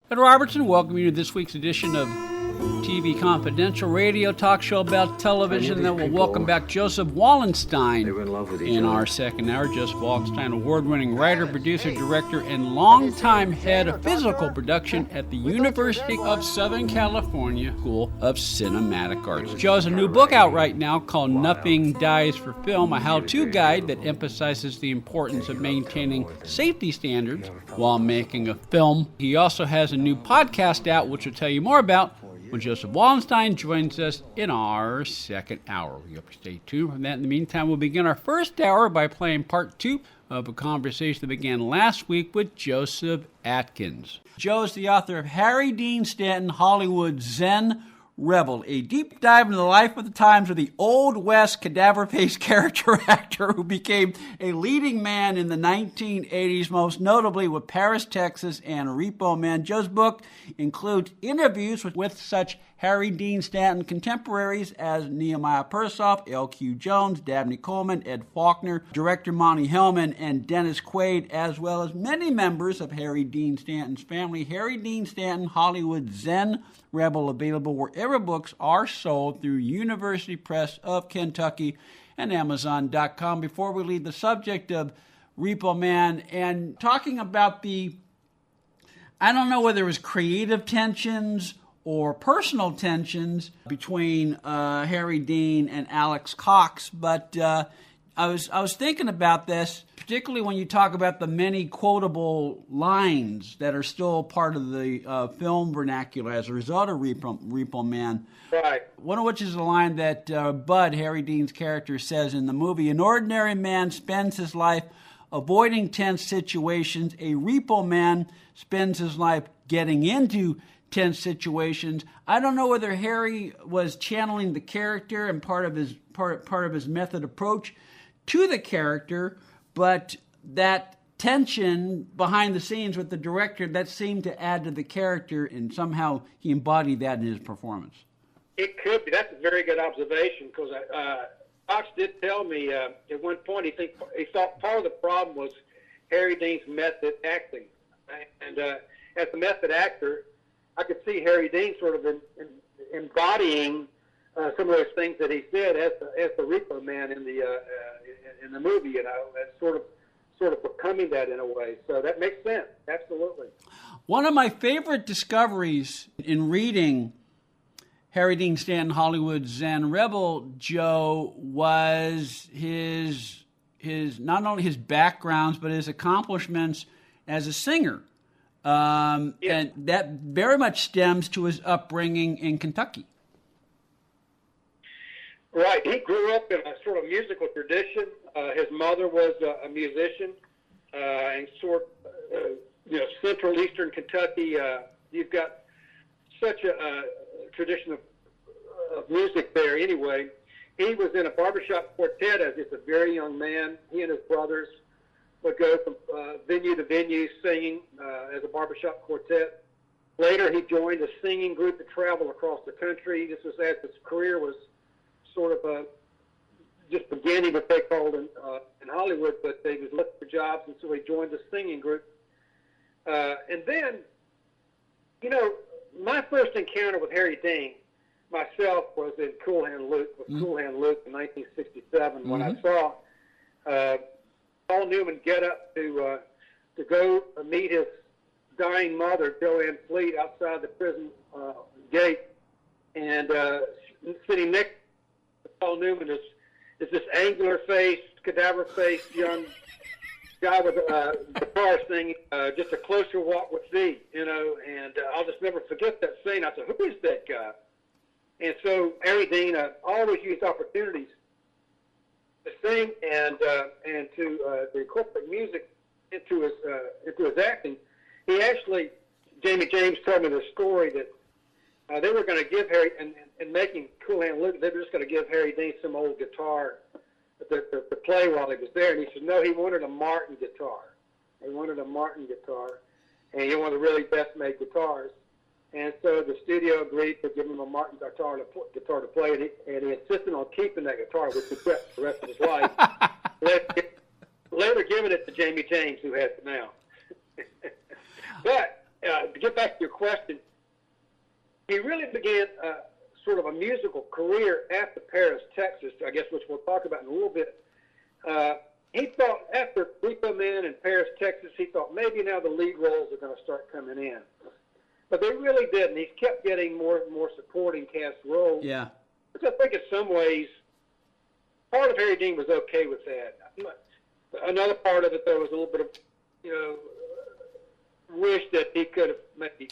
Ed Robertson, welcome you to this week's edition of TV Confidential, radio talk show about television. Then we'll welcome back Joseph Wallenstein in our second hour. Joseph Wallenstein, award-winning writer, producer, director, and longtime head of physical production at the University of Southern California School of Cinematic Arts. Joe has a new book out right now called Nothing Dies for Film, a how-to guide that emphasizes the importance of maintaining safety standards while making a film. He also has a new podcast out, which we'll tell you more about when Joseph Wallenstein joins us in our second hour. We hope you stay tuned for that. In the meantime, we'll begin our first hour by playing part two of a conversation that began last week with Joseph Atkins. Joe is the author of Harry Dean Stanton, Hollywood Zen Rebel, a deep dive into the life of the times of the Old West cadaver-faced character actor who became a leading man in the 1980s, most notably with Paris, Texas, and Repo Man. Joe's book includes interviews with such Harry Dean Stanton contemporaries as Nehemiah Persoff, L.Q. Jones, Dabney Coleman, Ed Faulkner, director Monty Hellman, and Dennis Quaid, as well as many members of Harry Dean Stanton's family. Harry Dean Stanton, Hollywood Zen Rebel, available wherever books are sold through University Press of Kentucky and Amazon.com. Before we leave the subject of Repo Man and talking about I don't know whether it was creative tensions or personal tensions between Harry Dean and Alex Cox, but I was thinking about this, particularly when you talk about the many quotable lines that are still part of the film vernacular as a result of Repo Man. Right. One of which is a line that Bud, Harry Dean's character, says in the movie: "An ordinary man spends his life avoiding tense situations. A repo man spends his life getting into tense situations." I don't know whether Harry was channeling the character and part of his method approach to the character, but that tension behind the scenes with the director, that seemed to add to the character, and somehow he embodied that in his performance. It could be. That's a very good observation, because Fox did tell me at one point he thought part of the problem was Harry Dean's method acting. And as a method actor, I could see Harry Dean sort of embodying some of those things that he said as the Repo Man in the movie, and sort of becoming that in a way. So that makes sense. Absolutely. One of my favorite discoveries in reading Harry Dean Stanton, Hollywood Zen Rebel, Joe, was his not only his backgrounds but his accomplishments as a singer. And that very much stems to his upbringing in Kentucky. Right. He grew up in a sort of musical tradition. His mother was a musician, and Central Eastern Kentucky. You've got such a tradition of music there. Anyway, he was in a barbershop quartet as just a very young man. He and his brothers would go from venue to venue singing as a barbershop quartet. Later, he joined a singing group to travel across the country. This was as his career was sort of just beginning, what they called in Hollywood, but they was looking for jobs, and so he joined the singing group. And then, my first encounter with Harry Dean myself was in Cool Hand Luke, Cool Hand Luke in 1967, when I saw Paul Newman get up to go meet his dying mother, Joanne Fleet, outside the prison gate, and sitting next to Paul Newman is this angular-faced, cadaver-faced young guy with a guitar singing, just a closer walk with thee, and I'll just never forget that scene. I said, who is that guy? And so Harry Dean always used opportunities to sing and to incorporate music into his acting. He actually, Jamie James told me the story that they were going to give Harry, in making Cool Hand Luke, they were just going to give Harry Dean some old guitar to play while he was there. And he said, no, he wanted a Martin guitar. He wanted a Martin guitar, and he wanted the really best-made guitars. And so the studio agreed to give him a Martin guitar to play, and he insisted on keeping that guitar, which he kept the rest of his life. Later giving it to Jamie James, who has it now. But to get back to your question, he really began sort of a musical career after Paris, Texas, I guess, which we'll talk about in a little bit. He thought after Repo Man and Paris, Texas, he thought maybe now the lead roles are going to start coming in. But they really didn't. He kept getting more and more supporting cast roles. Yeah. Which I think in some ways, part of Harry Dean was okay with that. Another part of it, though, was a little bit of, wish that he could have maybe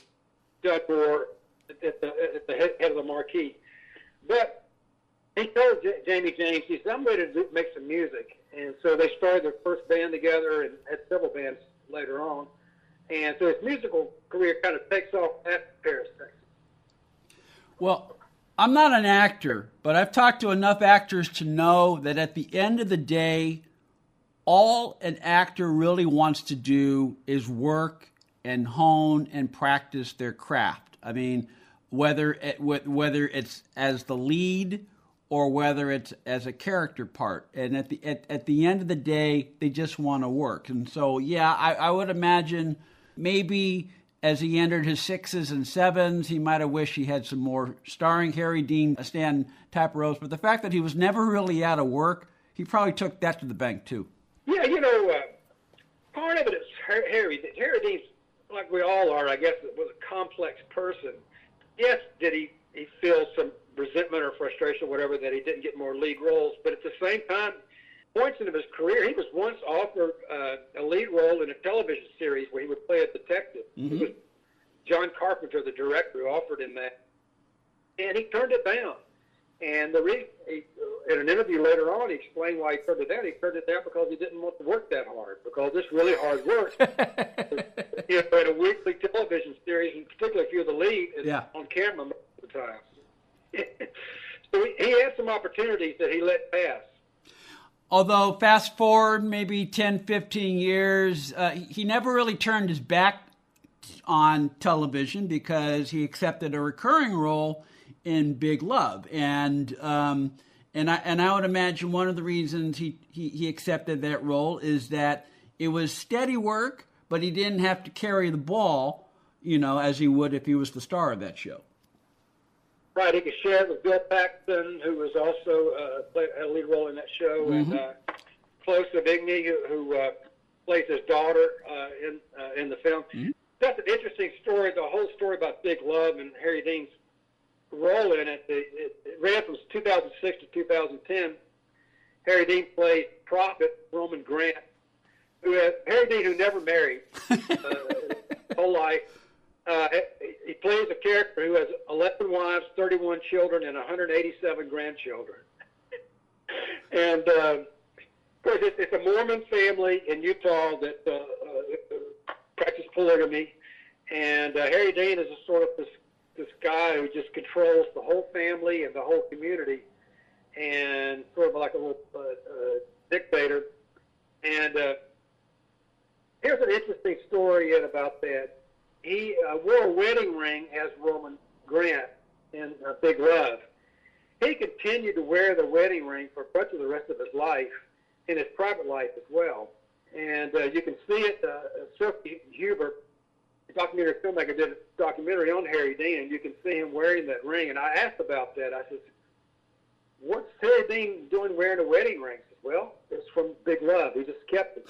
done more at the head of the marquee. But he told Jamie James, he said, I'm ready to make some music. And so they started their first band together and had several bands later on. And so his musical career kind of takes off after Paris, Texas. Well, I'm not an actor, but I've talked to enough actors to know that at the end of the day, all an actor really wants to do is work and hone and practice their craft. I mean, whether it's as the lead or whether it's as a character part. And at the end of the day, they just want to work. And so, yeah, I would imagine maybe as he entered his 6s and 7s, he might have wished he had some more starring Harry Dean Stanton type roles. But the fact that he was never really out of work, he probably took that to the bank too. Yeah, part of it is Harry. Harry Dean's, like we all are, I guess, was a complex person. Yes, did he feel some resentment or frustration or whatever that he didn't get more lead roles, but at the same time, points in his career, he was once offered a lead role in a television series where he would play a detective. Mm-hmm. It was John Carpenter, the director, who offered him that, and he turned it down. And in an interview later on, he explained why he turned it down. He turned it down because he didn't want to work that hard, because it's really hard work. In a weekly television series, and particularly if you're the lead, it's on camera most of the time. So he had some opportunities that he let pass. Although, fast forward maybe 10, 15 years, he never really turned his back on television because he accepted a recurring role in Big Love. And I would imagine one of the reasons he accepted that role is that it was steady work, but he didn't have to carry the ball, as he would if he was the star of that show. Right, he could share it with Bill Paxton, who was also had a lead role in that show, Mm-hmm. and Chloe Savigny, who plays his daughter in the film. Mm-hmm. That's an interesting story. The whole story about Big Love and Harry Dean's role in it. It ran from 2006 to 2010. Harry Dean played Prophet Roman Grant, Harry Dean, who never married his whole life. He plays a character who has 11 wives, 31 children, and 187 grandchildren. And, of course, it's a Mormon family in Utah that practices polygamy. And Harry Dean is a sort of this guy who just controls the whole family and the whole community, and sort of like a little dictator. And here's an interesting story about that. He wore a wedding ring as Roman Grant in Big Love. He continued to wear the wedding ring for much of the rest of his life, in his private life as well. And you can see it. Sophie Huber, the documentary filmmaker, did a documentary on Harry Dean, and you can see him wearing that ring. And I asked about that. I said, what's Harry Dean doing wearing a wedding ring? He said, well, it's from Big Love. He just kept it.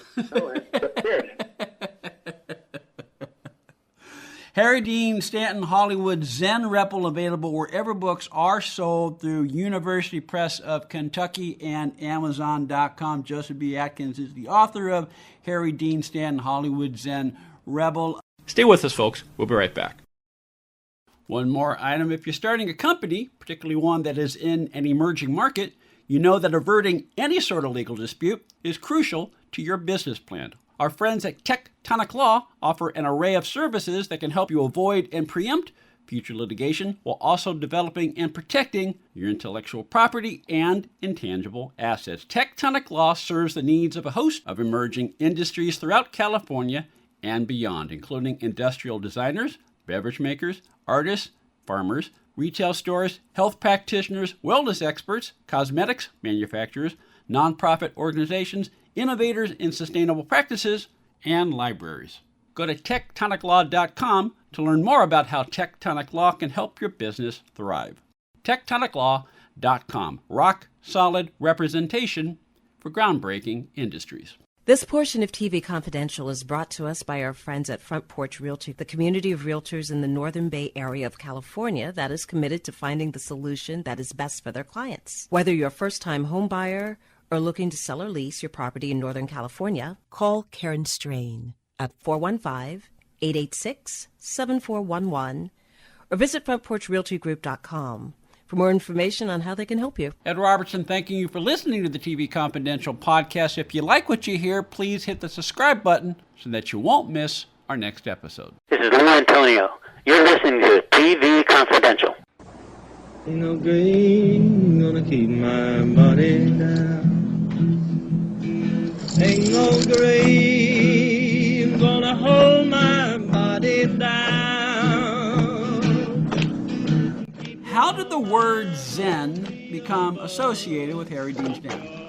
Harry Dean Stanton Hollywood Zen Rebel, available wherever books are sold through University Press of Kentucky and Amazon.com. Joseph B. Atkins is the author of Harry Dean Stanton Hollywood Zen Rebel. Stay with us, folks. We'll be right back. One more item. If you're starting a company, particularly one that is in an emerging market, you know that averting any sort of legal dispute is crucial to your business plan. Our friends at Tectonic Law offer an array of services that can help you avoid and preempt future litigation while also developing and protecting your intellectual property and intangible assets. Tectonic Law serves the needs of a host of emerging industries throughout California and beyond, including industrial designers, beverage makers, artists, farmers, retail stores, health practitioners, wellness experts, cosmetics manufacturers, nonprofit organizations, innovators in sustainable practices, and libraries. Go to tectoniclaw.com to learn more about how Tectonic Law can help your business thrive. TectonicLaw.com. Rock solid representation for groundbreaking industries. This portion of TV Confidential is brought to us by our friends at Front Porch Realty, the community of realtors in the Northern Bay area of California that is committed to finding the solution that is best for their clients. Whether you're a first-time home buyer or looking to sell or lease your property in Northern California, call Karen Strain at 415-886-7411 or visit frontporchrealtygroup.com for more information on how they can help you. Ed Robertson thanking you for listening to the TV Confidential podcast. If you like what you hear, please hit the subscribe button so that you won't miss our next episode. This is Lou Antonio. You're listening to TV Confidential. Ain't no green gonna keep my body down. Ain't no grave gonna hold my body down. How did the word Zen become associated with Harry Dean Stanton?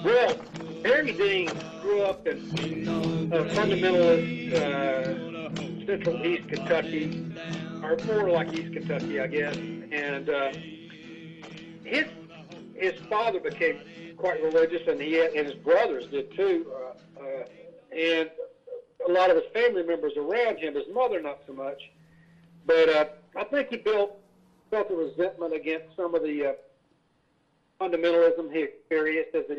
Well, Harry Dean grew up in fundamentalist central East Kentucky, or more like East Kentucky, I guess. And his father became quite religious, and his brothers did too. And a lot of his family members around him, his mother not so much. But I think he felt a resentment against some of the fundamentalism he experienced as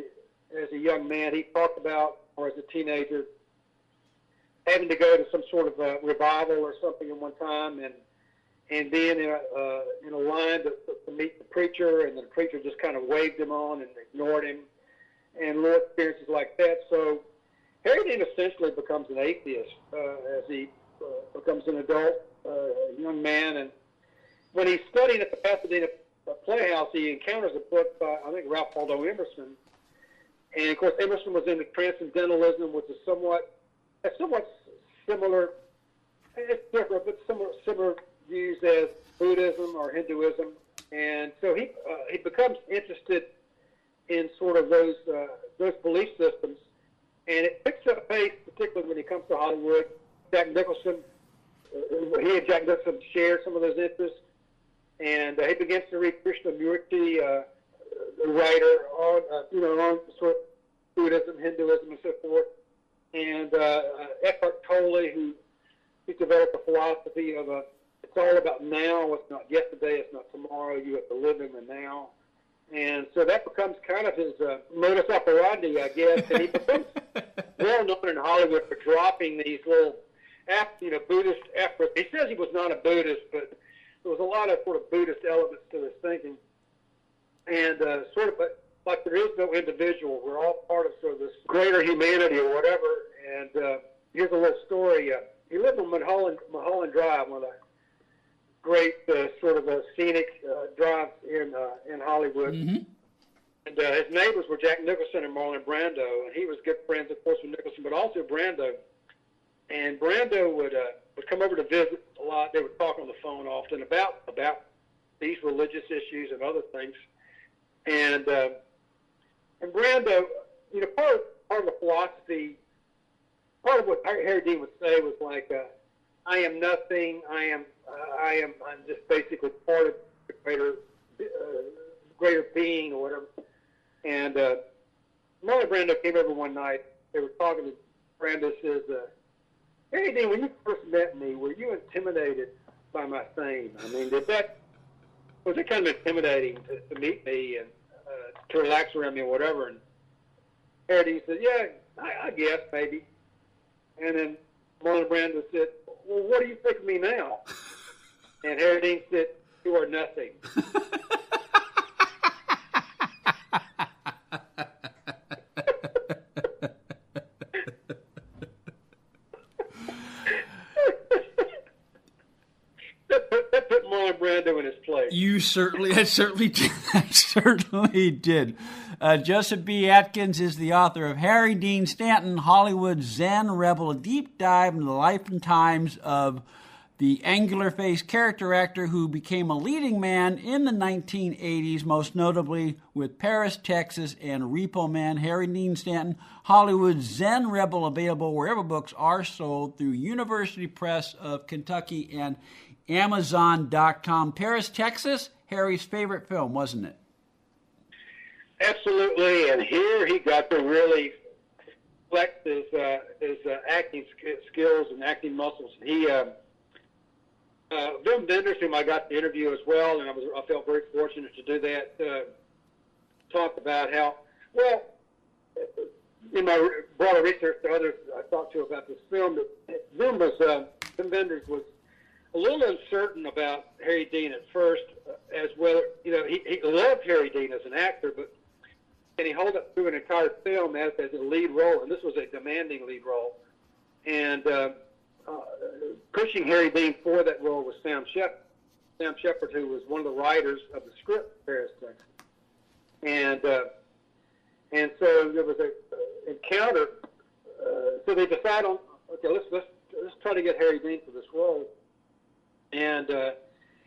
a young man. He talked about, or as a teenager, having to go to some sort of a revival or something at one time, and being in a line to meet the preacher, and the preacher just kind of waved him on and ignored him, and little experiences like that. So Harry Dean essentially becomes an atheist as he becomes an adult, young man. And when he's studying at the Pasadena Playhouse, he encounters a book by, I think, Ralph Waldo Emerson. And, of course, Emerson was into transcendentalism, which is somewhat similar. It's different, but similar views as Buddhism or Hinduism. And so he becomes interested in sort of those belief systems. And it picks up pace, particularly when he comes to Hollywood. Jack Nicholson, he and Jack Nicholson share some of those interests. And he begins to read Krishnamurti, the writer, on sort of Buddhism, Hinduism, and so forth. And Eckhart Tolle, who developed a philosophy of it's all about now. It's not yesterday. It's not tomorrow. You have to live in the now. And so that becomes kind of his modus operandi, I guess. And he becomes well known in Hollywood for dropping these little, Buddhist efforts. He says he was not a Buddhist, but there was a lot of sort of Buddhist elements to his thinking. And sort of, but like there is no individual. We're all part of sort of this greater humanity or whatever. And here's a little story. He lived on Mulholland Drive, one of the great sort of scenic drives in Hollywood. Mm-hmm. And his neighbors were Jack Nicholson and Marlon Brando, and he was good friends, of course, with Nicholson, but also Brando. And Brando would come over to visit a lot. They would talk on the phone often about these religious issues and other things. And Brando, part of the philosophy, part of what Harry Dean would say was like, I am nothing. I'm just basically part of the greater being or whatever. And Marlon Brando came over one night. They were talking to Brando. Says, Harry Dean, when you first met me, were you intimidated by my fame? I mean, was it kind of intimidating to meet me and to relax around me or whatever? And Harry Dean said, yeah, I guess maybe. And then Marlon Brando said, well, what do you think of me now? And Harry Dean said, you are nothing. that put Marlon Brando in his place. That certainly did. Joseph B. Atkins is the author of Harry Dean Stanton, Hollywood Zen Rebel, a deep dive into the life and times of the angular-faced character actor who became a leading man in the 1980s, most notably with Paris, Texas, and Repo Man. Harry Dean Stanton, Hollywood's Zen Rebel, available wherever books are sold through University Press of Kentucky and Amazon.com. Paris, Texas, Harry's favorite film, wasn't it? Absolutely, and here he got to really flex his acting skills and acting muscles. He, Wim Wenders, whom I got to interview as well, and I felt very fortunate to do that, talked about how, well, in my broader research to others I talked to about this film, that Wim Wenders was a little uncertain about Harry Dean at first, as whether, he loved Harry Dean as an actor, but and he held up through an entire film as a lead role, and this was a demanding lead role. And pushing Harry Dean for that role was Sam Shepard, who was one of the writers of the script, Paris, Texas. And so there was an encounter. So they decide on, okay, let's try to get Harry Dean for this role. And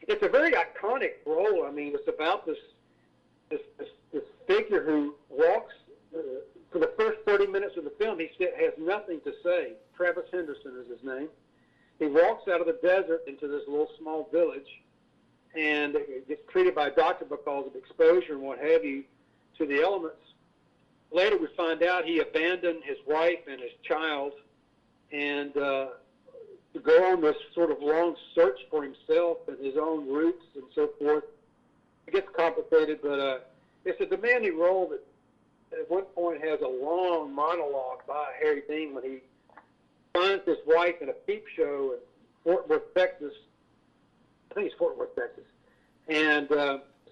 it's a very iconic role. I mean, it's about this figure who walks for the first 30 minutes of the film. He has nothing to say. Travis Henderson is his name. He walks out of the desert into this little small village and gets treated by a doctor because of exposure and what have you to the elements. Later we find out he abandoned his wife and his child and to go on this sort of long search for himself and his own roots and so forth. It gets complicated, but it's a demanding role that at one point has a long monologue by Harry Dean when he finds his wife in a peep show in Fort Worth, Texas. I think it's Fort Worth, Texas. And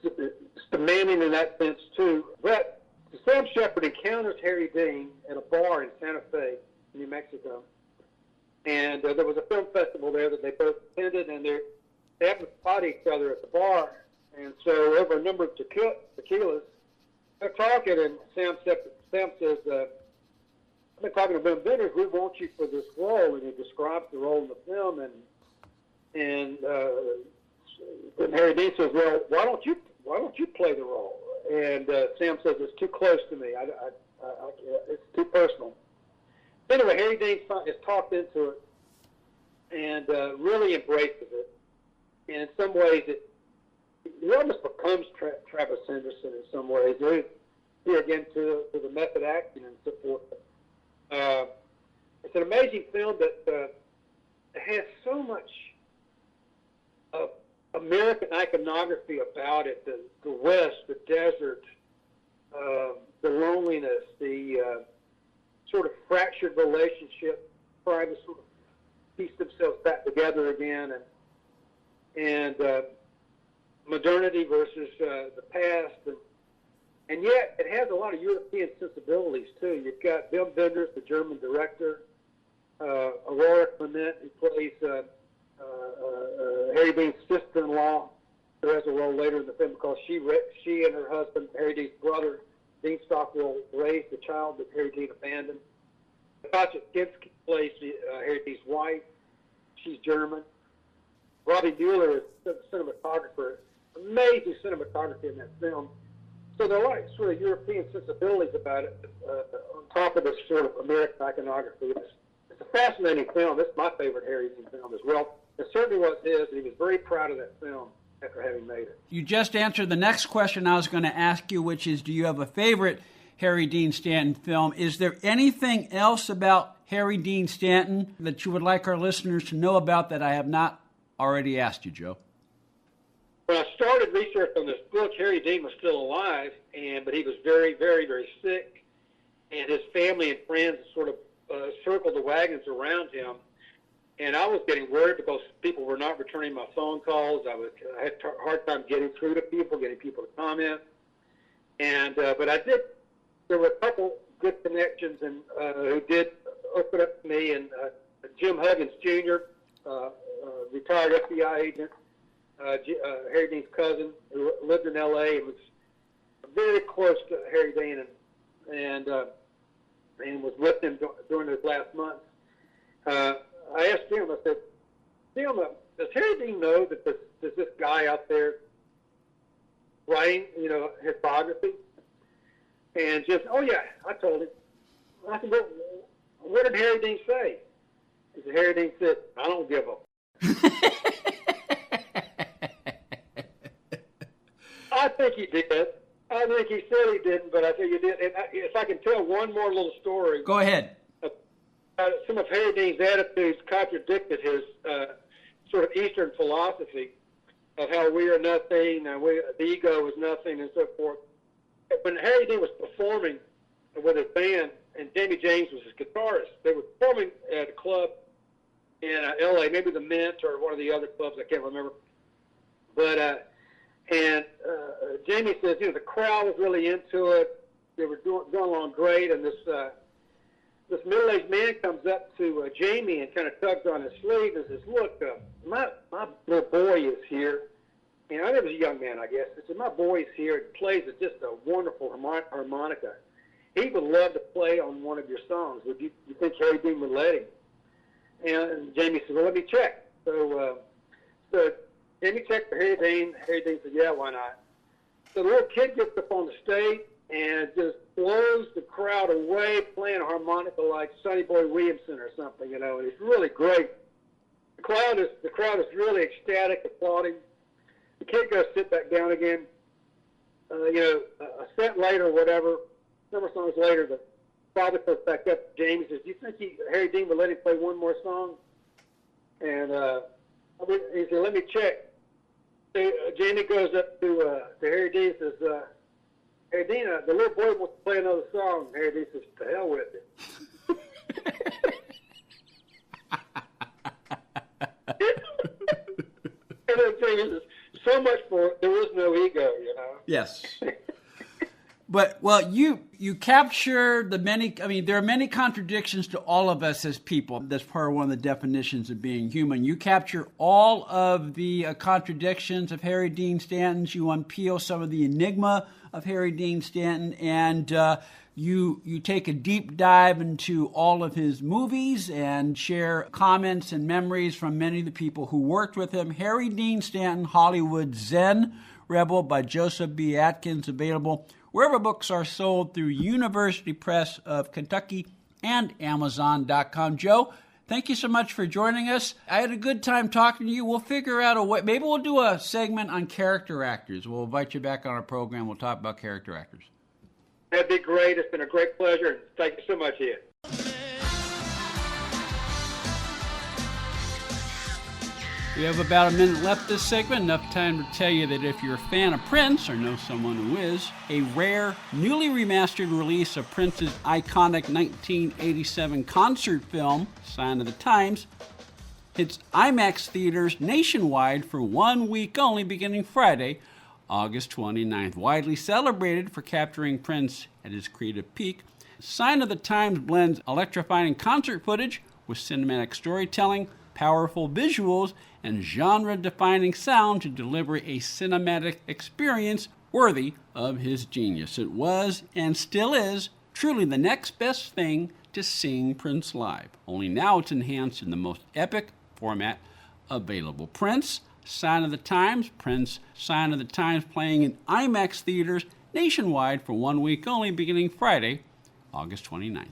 it's demanding in that sense, too. But Sam Shepard encounters Harry Dean at a bar in Santa Fe, New Mexico. And there was a film festival there that they both attended, and they happened to spot each other at the bar. And so over a number of tequilas, they're talking, and Sam says, I've been talking to Wim Wenders, we want you for this role, and he describes the role in the film, and then Harry Dean says, well, why don't you play the role? And Sam says, it's too close to me. It's too personal. Anyway, Harry Dean is talked into it and really embraces it. And in some ways, he almost becomes Travis Henderson in some ways. Here again to the method acting and so forth. It's an amazing film that has so much American iconography about it. The West, the desert, the loneliness, the sort of fractured relationship, trying to sort of piece themselves back together again, and modernity versus the past, and yet it has a lot of European sensibilities too. You've got Wim Wenders, the German director, Aurora Clement, who plays Harry Dean's sister-in-law, who has a role later in the film because she and her husband, Harry Dean's brother, Dean Stockwell, raised the child that Harry Dean abandoned. Katja Kinski plays Harry Dean's wife. She's German. Robbie Mueller is the cinematographer. Amazing cinematography in that film. So there are a lot of sort of European sensibilities about it on top of this sort of American iconography. It's a fascinating film. It's my favorite Harry Dean film as well. It certainly was his, and he was very proud of that film after having made it. You just answered the next question I was going to ask you, which is, do you have a favorite Harry Dean Stanton film? Is there anything else about Harry Dean Stanton that you would like our listeners to know about that I have not already asked you, Joe? When I started research on this book, Harry Dean was still alive, but he was very, very, very sick, and his family and friends sort of circled the wagons around him. And I was getting worried because people were not returning my phone calls. I had a hard time getting through to people, getting people to comment. And but I did. There were a couple good connections, and who did open up to me. And Jim Huggins Jr., retired FBI agent, Harry Dean's cousin, who lived in L.A. and was very close to Harry Dean, and was with him during his last months. I asked him, I said, Tim, does Harry Dean know that there's this guy out there writing, his biography? And just, oh yeah, I told him. I said, what did Harry Dean say? He said, Harry Dean said, I don't give a. I think he did. I think he said he didn't, but I think he did. And if I can tell one more little story. Go ahead. Some of Harry Dean's attitudes contradicted his sort of Eastern philosophy of how we are nothing, the ego is nothing, and so forth. When Harry Dean was performing with his band, and Jamie James was his guitarist, they were performing at a club in L.A., maybe the Mint or one of the other clubs, I can't remember. But Jamie says, the crowd was really into it. They were going along great, and this middle-aged man comes up to Jamie and kind of tugs on his sleeve and says, look, my little boy is here. And I was a young man, I guess. He said, my boy is here and plays just a wonderful harmonica. He would love to play on one of your songs. Would you think Harry Dean would let him? And Jamie said, well, let me check. So Jamie checked for Harry Dean. Harry Dean said, yeah, why not? So the little kid gets up on the stage and just blows the crowd away, playing a harmonica like Sonny Boy Williamson or something, and it's really great. The crowd is really ecstatic, applauding. The kid goes sit back down again. A set later, or whatever, several songs later, the father goes back up to Jamie and says, do you think Harry Dean would let him play one more song? And he said, let me check. So, Jamie goes up to Harry Dean and says, Harry Dean, the little boy wants to play another song. Harry Dean says, to hell with it. And then Jamie says, so much for there is no ego, Yes. But, well, you capture the many, there are many contradictions to all of us as people. That's part of one of the definitions of being human. You capture all of the contradictions of Harry Dean Stanton's. You unpeel some of the enigma of Harry Dean Stanton, and you take a deep dive into all of his movies and share comments and memories from many of the people who worked with him. Harry Dean Stanton, Hollywood Zen Rebel by Joseph B. Atkins, available wherever books are sold through University Press of Kentucky and Amazon.com. Joe, thank you so much for joining us. I had a good time talking to you. We'll figure out a way. Maybe we'll do a segment on character actors. We'll invite you back on our program. We'll talk about character actors. That'd be great. It's been a great pleasure. And thank you so much, Ian. We have about a minute left this segment, enough time to tell you that if you're a fan of Prince or know someone who is, a rare, newly remastered release of Prince's iconic 1987 concert film, Sign of the Times, hits IMAX theaters nationwide for 1 week only, beginning Friday, August 29th. Widely celebrated for capturing Prince at his creative peak, Sign of the Times blends electrifying concert footage with cinematic storytelling, powerful visuals, and genre-defining sound to deliver a cinematic experience worthy of his genius. It was, and still is, truly the next best thing to seeing Prince live. Only now it's enhanced in the most epic format available. Prince, Sign of the Times, Prince, Sign of the Times, playing in IMAX theaters nationwide for 1 week only, beginning Friday, August 29th.